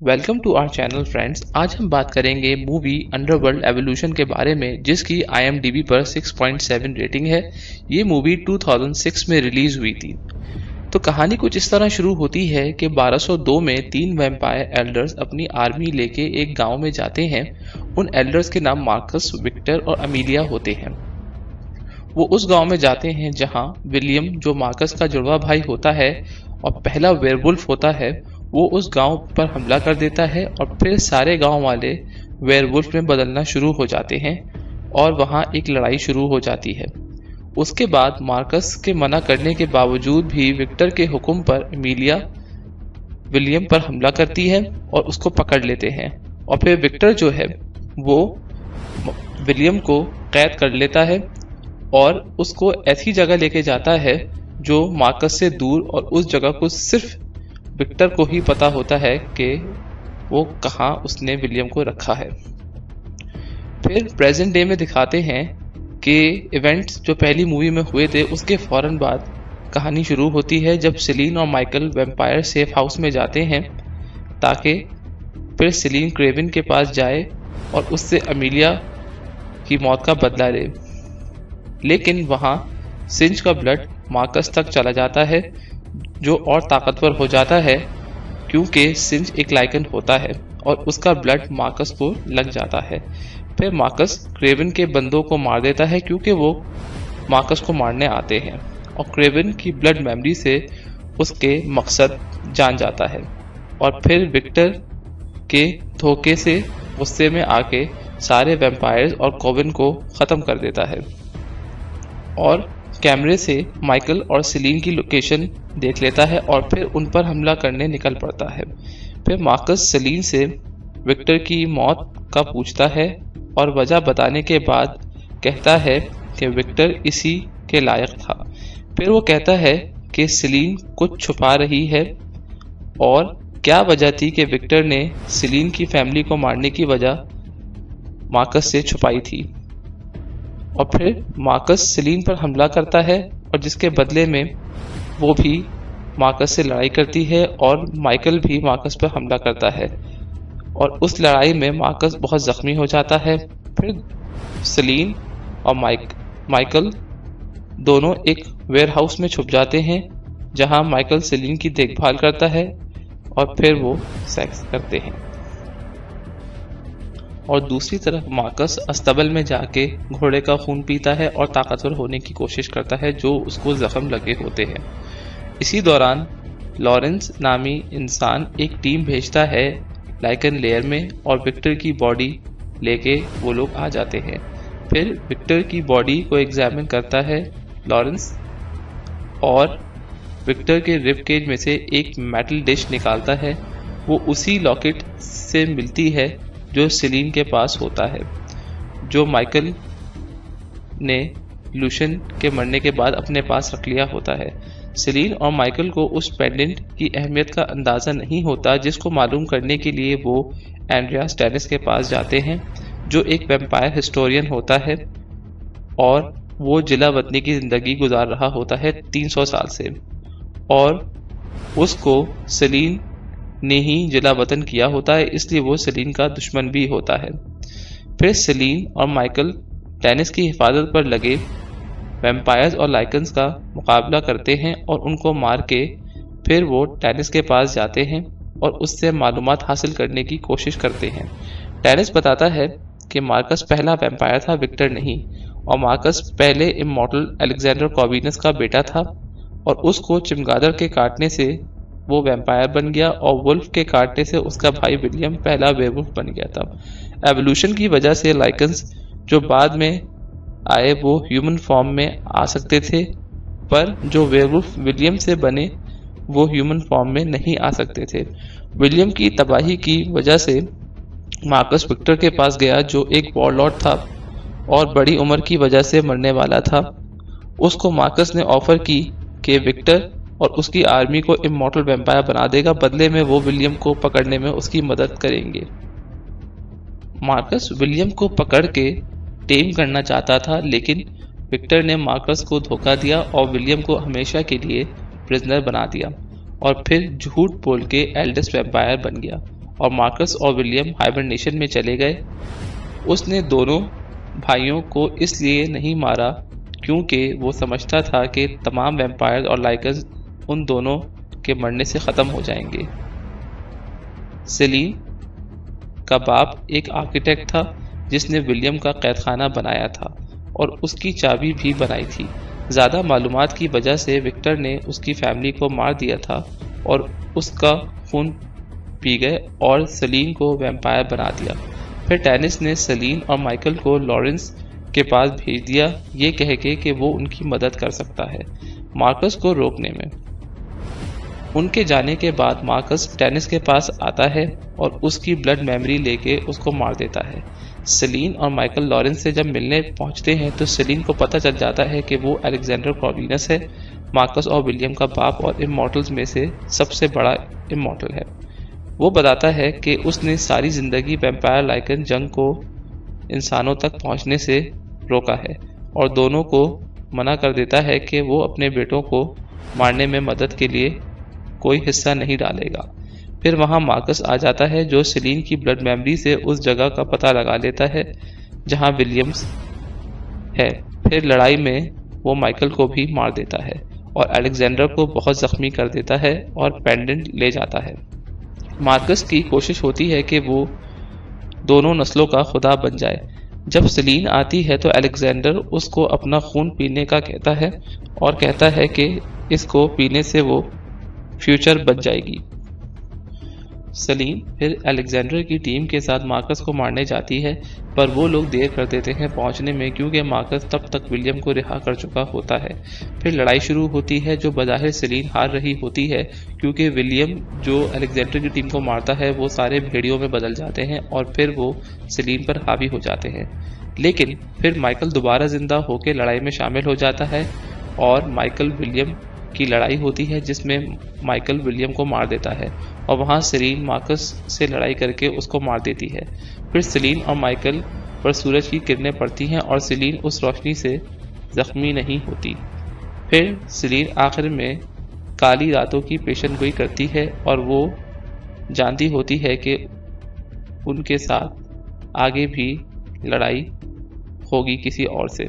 Welcome to our channel friends. आज हम बात करेंगे मूवी अंडरवर्ल्ड एवोल्यूशन के बारे में, जिसकी IMDb पर 6.7 रेटिंग है। ये मूवी 2006 में रिलीज हुई थी। तो कहानी कुछ इस तरह शुरू होती है कि 1202 में 3 वैम्पायर एल्डर्स अपनी आर्मी लेके एक गांव में जाते हैं। उन एल्डर्स के नाम मार्कस, विक्टर और अमीलिया होते हैं। वो उस गांव में जाते हैं जहां विलियम, जो मार्कस का जुड़वा भाई होता है और पहला वेयरवुल्फ होता है, वो उस गांव पर हमला कर देता है और फिर सारे गांव वाले वेयरवुल्फ में बदलना शुरू हो जाते हैं और वहां एक लड़ाई शुरू हो जाती है। उसके बाद मार्कस के मना करने के बावजूद भी विक्टर के हुक्म पर एमिलिया विलियम पर हमला करती है और उसको पकड़ लेते हैं। और फिर विक्टर जो है वो विलियम को कैद कर लेता है और उसको ऐसी जगह लेके जाता है जो मार्कस से दूर, और उस जगह को सिर्फ विक्टर को ही पता होता है कि वो कहाँ उसने विलियम को रखा है। फिर प्रेजेंट डे में दिखाते हैं कि इवेंट्स जो पहली मूवी में हुए थे उसके फौरन बाद कहानी शुरू होती है, जब सेलिन और माइकल वैम्पायर सेफ हाउस में जाते हैं ताकि फिर सेलिन क्रेवन के पास जाए और उससे अमीलिया की मौत का बदला ले। लेकिन वहाँ सिंज का ब्लड मार्कस तक चला जाता है, जो और ताकतवर हो जाता है क्योंकि सिंज एक लाइकन होता है और उसका ब्लड मार्कस को लग जाता है। फिर मार्कस क्रेवन के बंदों को मार देता है क्योंकि वो मार्कस को मारने आते हैं, और क्रेवन की ब्लड मेमोरी से उसके मकसद जान जाता है। और फिर विक्टर के धोखे से गुस्से में आके सारे वैम्पायर्स और कोविन को खत्म कर देता है और कैमरे से माइकल और सेलिन की लोकेशन देख लेता है और फिर उन पर हमला करने निकल पड़ता है। फिर मार्कस सेलिन से विक्टर की मौत का पूछता है और वजह बताने के बाद कहता है कि विक्टर इसी के लायक था। फिर वो कहता है कि सेलिन कुछ छुपा रही है और क्या वजह थी कि विक्टर ने सेलिन की फैमिली को मारने की वजह मार्कस से छुपाई थी। और फिर मार्कस सेलिन पर हमला करता है और जिसके बदले में वो भी मार्कस से लड़ाई करती है और माइकल भी मार्कस पर हमला करता है और उस लड़ाई में मार्कस बहुत जख्मी हो जाता है। फिर सेलिन और माइकल दोनों एक वेयरहाउस में छुप जाते हैं जहां माइकल सेलिन की देखभाल करता है और फिर वो सेक्स करते हैं। और दूसरी तरफ मार्कस अस्तबल में जाके घोड़े का खून पीता है और ताकतवर होने की कोशिश करता है जो उसको जख्म लगे होते हैं। इसी दौरान लॉरेंस नामी इंसान एक टीम भेजता है लाइकन लेयर में और विक्टर की बॉडी लेके वो लोग आ जाते हैं। फिर विक्टर की बॉडी को एग्जामिन करता है लॉरेंस और विक्टर के रिब केज में से एक मेटल डिश निकालता है। वो उसी लॉकेट से मिलती है जो सेलिन के पास होता है, जो माइकल ने लूशन के मरने के बाद अपने पास रख लिया होता है। सेलिन और माइकल को उस पेंडेंट की अहमियत का अंदाज़ा नहीं होता, जिसको मालूम करने के लिए वो एंड्रियास टेनिस के पास जाते हैं, जो एक वैम्पायर हिस्टोरियन होता है और वो जिला वतनी की ज़िंदगी गुजार रहा होता है 300 साल से, और उसको सेलिन ने ही जिला वतन किया होता है, इसलिए वो सेलिन का दुश्मन भी होता है। फिर सेलिन और माइकल टेनिस की हिफाजत पर लगे वैम्पायर्स और लाइकन्स का मुकाबला करते हैं और उनको मार के फिर वो टेनिस के पास जाते हैं और उससे मालूमात हासिल करने की कोशिश करते हैं। टेनिस बताता है कि मार्कस पहला वैम्पायर था, विक्टर नहीं, और मार्कस पहले इमॉर्टल अलेक्जेंडर कॉर्विनस का बेटा था और उसको चमगादड़ के काटने से वो वैम्पायर बन गया और वुल्फ के काटने से उसका भाई विलियम पहला वेयरवुल्फ बन गया था। एवोल्यूशन की वजह से लाइकन्स जो बाद में आए वो ह्यूमन फॉर्म में आ सकते थे, पर जो वेयरवुल्फ विलियम से बने वो ह्यूमन फॉर्म में नहीं आ सकते थे। विलियम की तबाही की वजह से मार्कस विक्टर के पास गया, जो एक वॉरलॉर्ड था और बड़ी उम्र की वजह से मरने वाला था। उसको मार्कस ने ऑफर की कि विक्टर और उसकी आर्मी को इमॉर्टल वैम्पायर बना देगा, बदले में वो विलियम को पकड़ने में उसकी मदद करेंगे। मार्कस विलियम को पकड़ के टेम करना चाहता था, लेकिन विक्टर ने मार्कस को धोखा दिया और विलियम को हमेशा के लिए प्रिजनर बना दिया और फिर झूठ बोल के एल्डेस्ट वैम्पायर बन गया और मार्कस और विलियम हाइबरनेशन में चले गए। उसने दोनों भाइयों को इसलिए नहीं मारा क्योंकि वो समझता था कि तमाम वैम्पायर और लाइकन्स उन दोनों के मरने से ख़त्म हो जाएंगे। सेलीन का बाप एक आर्किटेक्ट था जिसने विलियम का कैदखाना बनाया था और उसकी चाबी भी बनाई थी। ज़्यादा मालूमात की वजह से विक्टर ने उसकी फैमिली को मार दिया था और उसका खून पी गए और सेलीन को वैम्पायर बना दिया। फिर टेनिस ने सेलीन और माइकल को लॉरेंस के पास भेज दिया, ये कह के कि वो उनकी मदद कर सकता है मार्कस को रोकने में। उनके जाने के बाद मार्कस टेनिस के पास आता है और उसकी ब्लड मेमोरी लेके उसको मार देता है। सेलीन और माइकल लॉरेंस से जब मिलने पहुंचते हैं तो सेलीन को पता चल जाता है कि वो अलेक्जेंडर कॉर्विनस है, मार्कस और विलियम का बाप और इमॉर्टल्स में से सबसे बड़ा इमॉर्टल है। वो बताता है कि उसने सारी जिंदगी वैम्पायर लाइकन जंग को इंसानों तक पहुंचने से रोका है और दोनों को मना कर देता है कि वो अपने बेटों को मारने में मदद के लिए कोई हिस्सा नहीं डालेगा। फिर वहां मार्कस आ जाता है जो सेलीन की ब्लड मेमोरी से उस जगह का पता लगा लेता है जहां विलियम्स है। फिर लड़ाई में वो माइकल को भी मार देता है और अलेक्जेंडर को बहुत जख्मी कर देता है और पेंडेंट ले जाता है। मार्कस की कोशिश होती है कि वो दोनों नस्लों का खुदा बन जाए। जब सेलीन आती है तो अलेक्जेंडर उसको अपना खून पीने का कहता है और कहता है कि इसको पीने से वो फ्यूचर बच जाएगी। सेलीन फिर अलेक्जेंडर की टीम के साथ मार्कस को मारने जाती है, पर वो लोग देर कर देते हैं पहुंचने में क्योंकि मार्कस तब तक विलियम को रिहा कर चुका होता है। फिर लड़ाई शुरू होती है जो बज़ाहिर सेलीन हार रही होती है क्योंकि विलियम जो अलेक्जेंडर की टीम को मारता है वो सारे भेड़ियों में बदल जाते हैं और फिर वो सेलीन पर हावी हो जाते हैं। लेकिन फिर माइकल दोबारा जिंदा होकर लड़ाई में शामिल हो जाता है और माइकल विलियम की लड़ाई होती है जिसमें माइकल विलियम को मार देता है और वहां सेलीन मार्कस से लड़ाई करके उसको मार देती है। फिर सेलीन और माइकल पर सूरज की किरणें पड़ती हैं और सेलीन उस रोशनी से जख्मी नहीं होती। फिर सेलीन आखिर में काली रातों की पेशेंटगोई करती है और वो जानती होती है कि उनके साथ आगे भी लड़ाई होगी किसी और से।